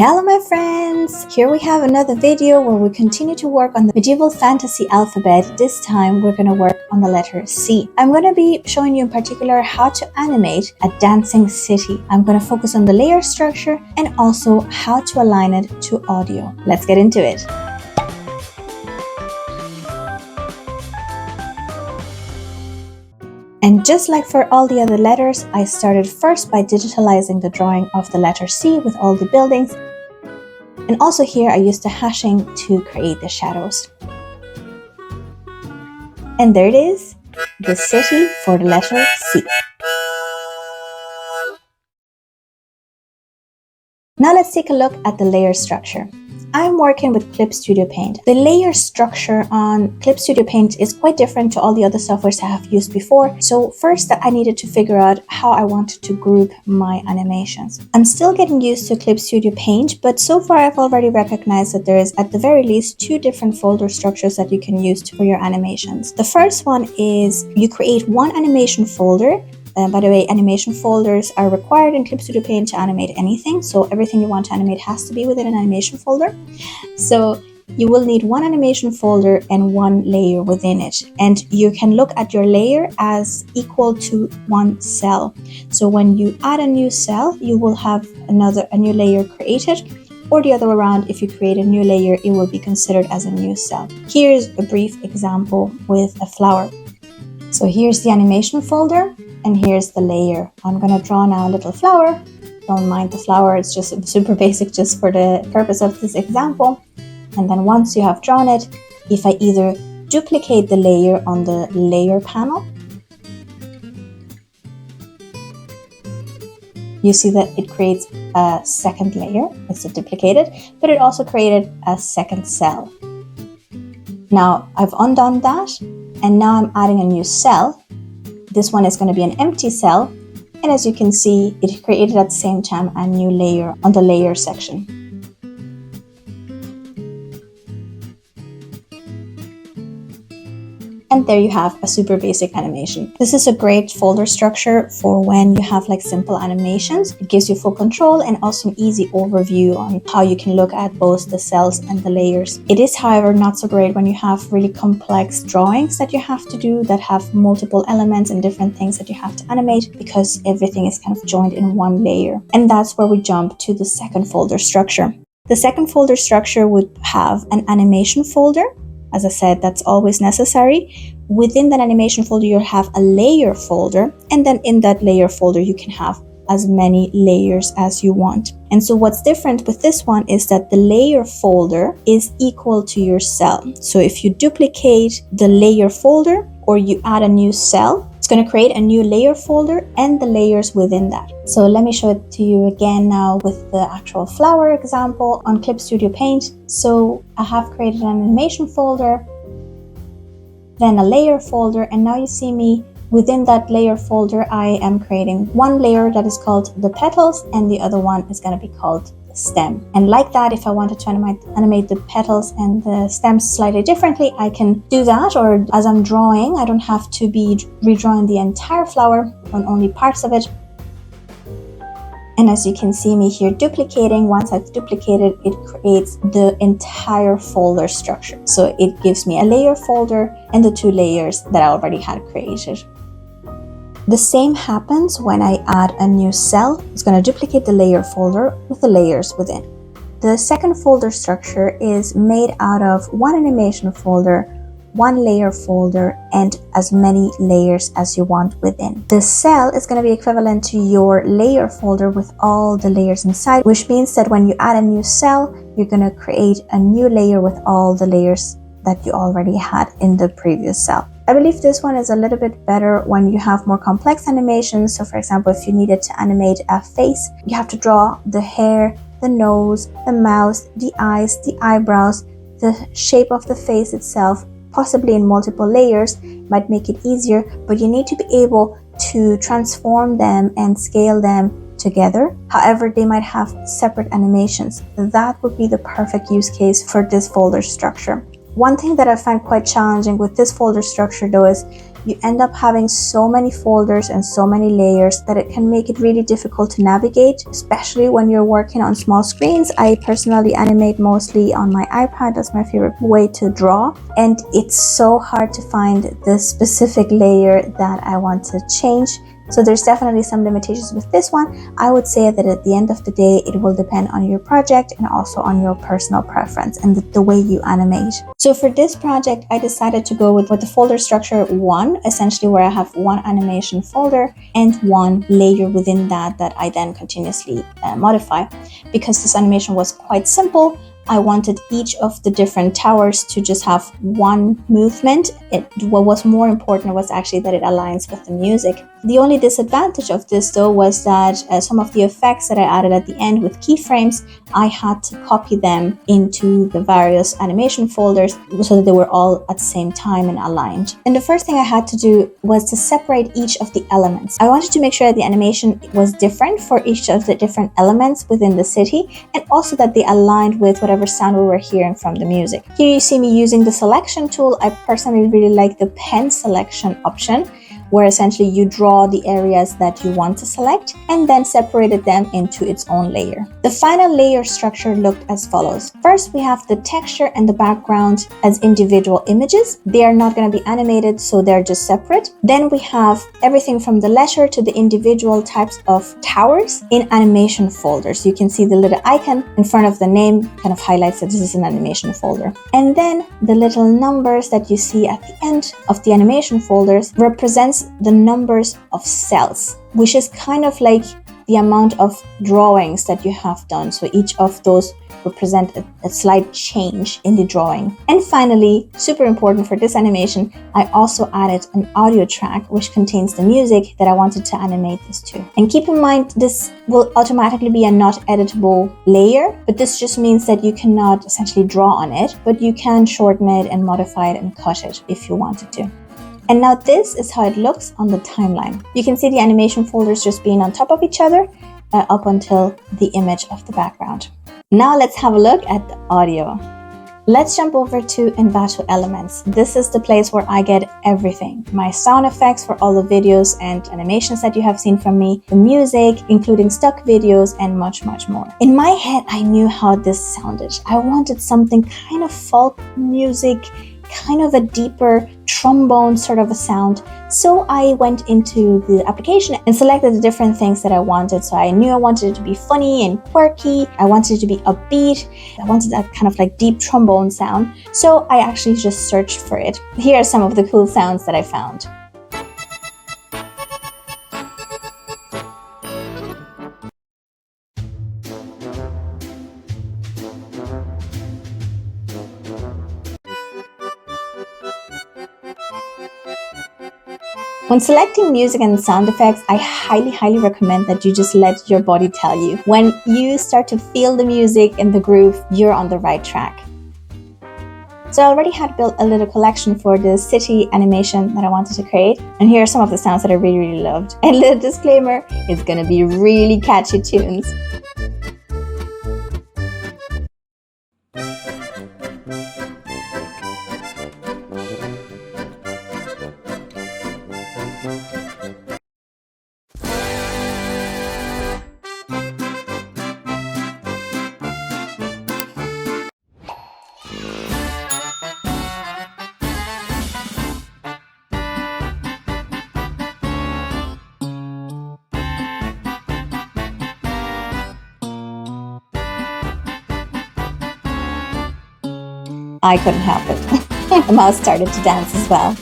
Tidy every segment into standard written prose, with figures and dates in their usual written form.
Hello my friends! Here we have another video where we continue to work on the medieval fantasy alphabet. This time we're going to work on the letter C. I'm going to be showing you in particular how to animate a dancing city. I'm going to focus on the layer structure and also how to align it to audio. Let's get into it. And just like for all the other letters, I started first by digitalizing the drawing of the letter C with all the buildings. And also here I used the hashing to create the shadows. And there it is, the city for the letter C. Now let's take a look at the layer structure. I'm working with Clip Studio Paint. The layer structure on Clip Studio Paint is quite different to all the other softwares I have used before. So first I needed to figure out how I wanted to group my animations. I'm still getting used to Clip Studio Paint, but so far I've already recognized that there is at the very least two different folder structures that you can use for your animations. The first one is you create one animation folder. By the way, animation folders are required in Clip Studio Paint to animate anything. So everything you want to animate has to be within an animation folder. So you will need one animation folder and one layer within it. And you can look at your layer as equal to one cell. So when you add a new cell, you will have a new layer created. Or the other way around, if you create a new layer, it will be considered as a new cell. Here's a brief example with a flower. So here's the animation folder. And here's the layer. I'm going to draw now a little flower. Don't mind the flower, it's just super basic just for the purpose of this example. And then once you have drawn it, if I either duplicate the layer on the layer panel, you see that it creates a second layer. It's duplicated, but it also created a second cell. Now I've undone that, and now I'm adding a new cell. This one is going to be an empty cell, and as you can see, it created at the same time a new layer on the layer section. And there you have a super basic animation. This is a great folder structure for when you have like simple animations. It gives you full control and also an easy overview on how you can look at both the cells and the layers. It is, however, not so great when you have really complex drawings that you have to do that have multiple elements and different things that you have to animate, because everything is kind of joined in one layer. And that's where we jump to the second folder structure. The second folder structure would have an animation folder. As I said, that's always necessary. Within that animation folder, you'll have a layer folder, and then in that layer folder, you can have as many layers as you want. And so what's different with this one is that the layer folder is equal to your cell. So if you duplicate the layer folder or you add a new cell, it's going to create a new layer folder and the layers within that. So let me show it to you again now with the actual flower example on Clip Studio Paint. So I have created an animation folder, then a layer folder, and now you see me within that layer folder. I am creating one layer that is called the petals, and the other one is going to be called the stem. And like that, if I wanted to animate the petals and the stems slightly differently, I can do that. Or as I'm drawing, I don't have to be redrawing the entire flower, on only parts of it. And as you can see me here duplicating, once I've duplicated, it creates the entire folder structure. So it gives me a layer folder and the two layers that I already had created. The same happens when I add a new cell. It's going to duplicate the layer folder with the layers within. The second folder structure is made out of one animation folder, one layer folder, and as many layers as you want within. The cell is going to be equivalent to your layer folder with all the layers inside, which means that when you add a new cell, you're going to create a new layer with all the layers that you already had in the previous cell. I believe this one is a little bit better when you have more complex animations. So for example, if you needed to animate a face, you have to draw the hair, the nose, the mouth, the eyes, the eyebrows, the shape of the face itself, possibly in multiple layers. Might make it easier, but you need to be able to transform them and scale them together. However, they might have separate animations. That would be the perfect use case for this folder structure. One thing that I find quite challenging with this folder structure though is you end up having so many folders and so many layers that it can make it really difficult to navigate, especially when you're working on small screens. I personally animate mostly on my iPad. That's my favorite way to draw, and it's so hard to find the specific layer that I want to change. So there's definitely some limitations with this one. I would say that at the end of the day, it will depend on your project and also on your personal preference and the way you animate. So for this project, I decided to go with the folder structure 1, essentially where I have one animation folder and one layer within that I then continuously modify. Because this animation was quite simple, I wanted each of the different towers to just have one movement. What was more important was actually that it aligns with the music. The only disadvantage of this though was that some of the effects that I added at the end with keyframes, I had to copy them into the various animation folders so that they were all at the same time and aligned. And the first thing I had to do was to separate each of the elements. I wanted to make sure that the animation was different for each of the different elements within the city, and also that they aligned with whatever sound we were hearing from the music. Here you see me using the selection tool. I personally really like the pen selection option, where essentially you draw the areas that you want to select and then separated them into its own layer. The final layer structure looked as follows. First, we have the texture and the background as individual images. They are not going to be animated, so they're just separate. Then we have everything from the letter to the individual types of towers in animation folders. You can see the little icon in front of the name kind of highlights that this is an animation folder. And then the little numbers that you see at the end of the animation folders represents the numbers of cells, which is kind of like the amount of drawings that you have done. So each of those represent a slight change in the drawing. And finally, super important for this animation, I also added an audio track which contains the music that I wanted to animate this to. And keep in mind, this will automatically be a not editable layer, but this just means that you cannot essentially draw on it, but you can shorten it and modify it and cut it if you wanted to. And now this is how it looks on the timeline. You can see the animation folders just being on top of each other up until the image of the background. Now let's have a look at the audio. Let's jump over to Envato Elements. This is the place where I get everything. My sound effects for all the videos and animations that you have seen from me, the music, including stock videos, and much, much more. In my head, I knew how this sounded. I wanted something kind of folk music, kind of a deeper trombone sort of a sound. So I went into the application and selected the different things that I wanted. So I knew I wanted it to be funny and quirky. I wanted it to be upbeat. I wanted that kind of like deep trombone sound. So I actually just searched for it. Here are some of the cool sounds that I found. When selecting music and sound effects, I highly recommend that you just let your body tell you. When you start to feel the music and the groove, you're on the right track. So I already had built a little collection for the city animation that I wanted to create. And here are some of the sounds that I really loved. And little disclaimer, it's gonna be really catchy tunes. I couldn't help it. The mouse started to dance as well.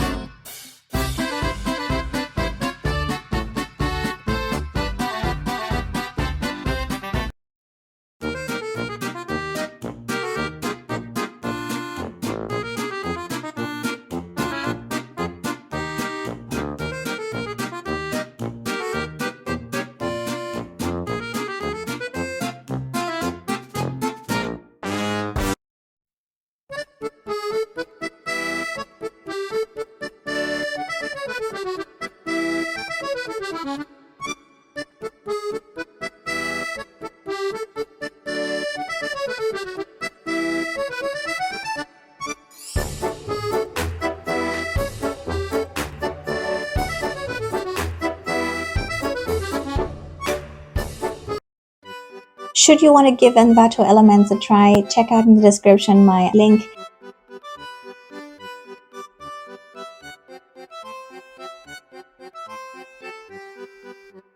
Should you want to give Envato Elements a try, check out in the description my link.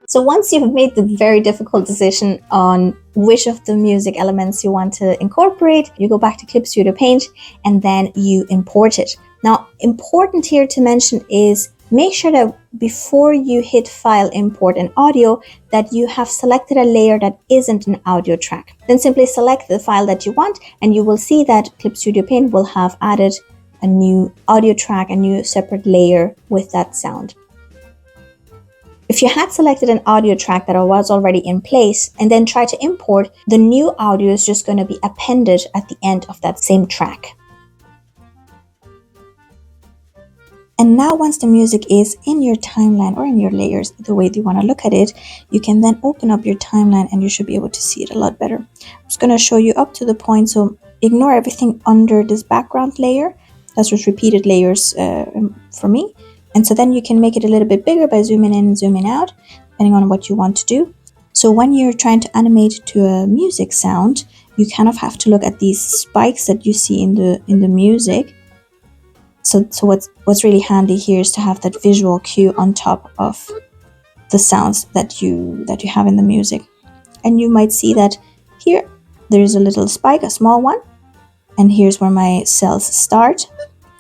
So once you've made the very difficult decision on which of the music elements you want to incorporate, you go back to Clip Studio Paint and then you import it. Now, important here to mention is make sure that before you hit File, Import and Audio, that you have selected a layer that isn't an audio track. Then simply select the file that you want and you will see that Clip Studio Paint will have added a new audio track, a new separate layer with that sound. If you had selected an audio track that was already in place and then try to import, the new audio is just going to be appended at the end of that same track. And now once the music is in your timeline or in your layers, the way you want to look at it, you can then open up your timeline and you should be able to see it a lot better. I'm just going to show you up to the point, so ignore everything under this background layer. That's just repeated layers for me. And so then you can make it a little bit bigger by zooming in and zooming out, depending on what you want to do. So when you're trying to animate to a music sound, you kind of have to look at these spikes that you see in the music. So what's really handy here is to have that visual cue on top of the sounds that you have in the music. And you might see that here there's a little spike, a small one, and here's where my cells start.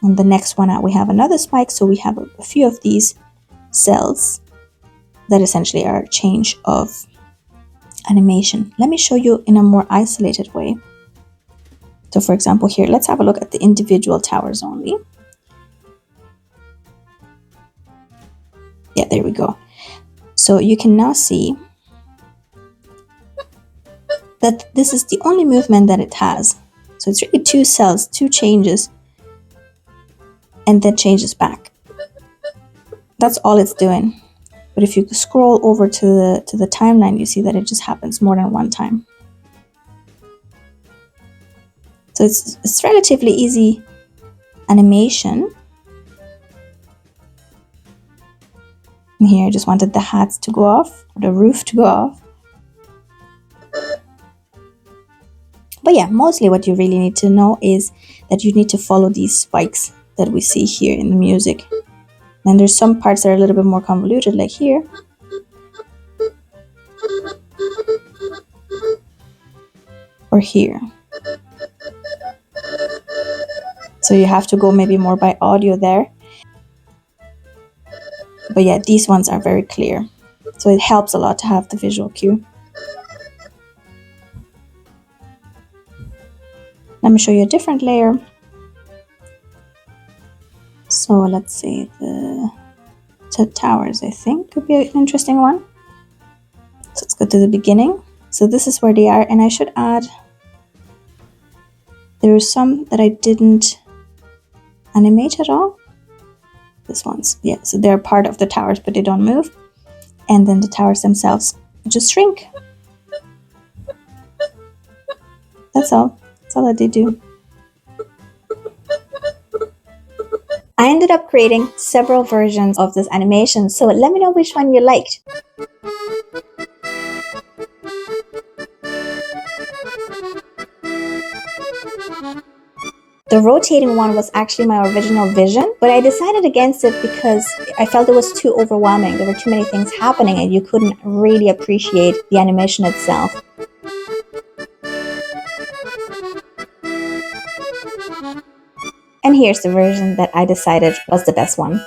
And the next one we have another spike, so we have a few of these cells that essentially are a change of animation. Let me show you in a more isolated way. So for example here, let's have a look at the individual towers only. Yeah, there we go. So you can now see that this is the only movement that it has. So it's really two cells, two changes, and then changes back. That's all it's doing. But if you scroll over to the timeline, you see that it just happens more than one time. So it's relatively easy animation. And here I just wanted the hats to go off, or the roof to go off. But yeah, mostly what you really need to know is that you need to follow these spikes that we see here in the music. And there's some parts that are a little bit more convoluted, like here. Or here. So you have to go maybe more by audio there. But yeah, these ones are very clear. So it helps a lot to have the visual cue. Let me show you a different layer. So let's say the towers, I think, could be an interesting one. So let's go to the beginning. So this is where they are, and I should add, there are some that I didn't animate at all. This one's, yeah, so they're part of the towers, but they don't move. And then the towers themselves just shrink. That's all. That's all that they do. I ended up creating several versions of this animation, so let me know which one you liked. The rotating one was actually my original vision, but I decided against it because I felt it was too overwhelming. There were too many things happening and you couldn't really appreciate the animation itself. And here's the version that I decided was the best one.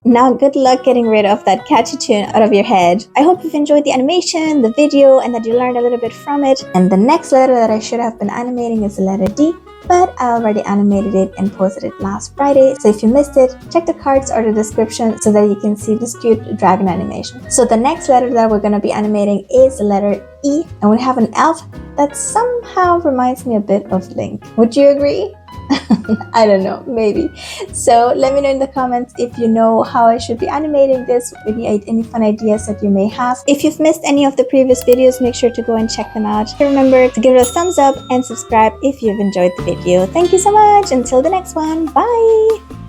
Now good luck getting rid of that catchy tune out of your head. I hope you've enjoyed the animation, the video, and that you learned a little bit from it. And the next letter that I should have been animating is the letter D, but I already animated it and posted it last Friday. So if you missed it, check the cards or the description so that you can see this cute dragon animation. So the next letter that we're going to be animating is the letter E, and we have an elf that somehow reminds me a bit of Link. Would you agree? I don't know, maybe. So let me know in the comments if you know how I should be animating this, maybe any fun ideas that you may have. If you've missed any of the previous videos, make sure to go and check them out. Remember to give it a thumbs up and subscribe if you've enjoyed the video. Thank you so much. Until the next one. Bye.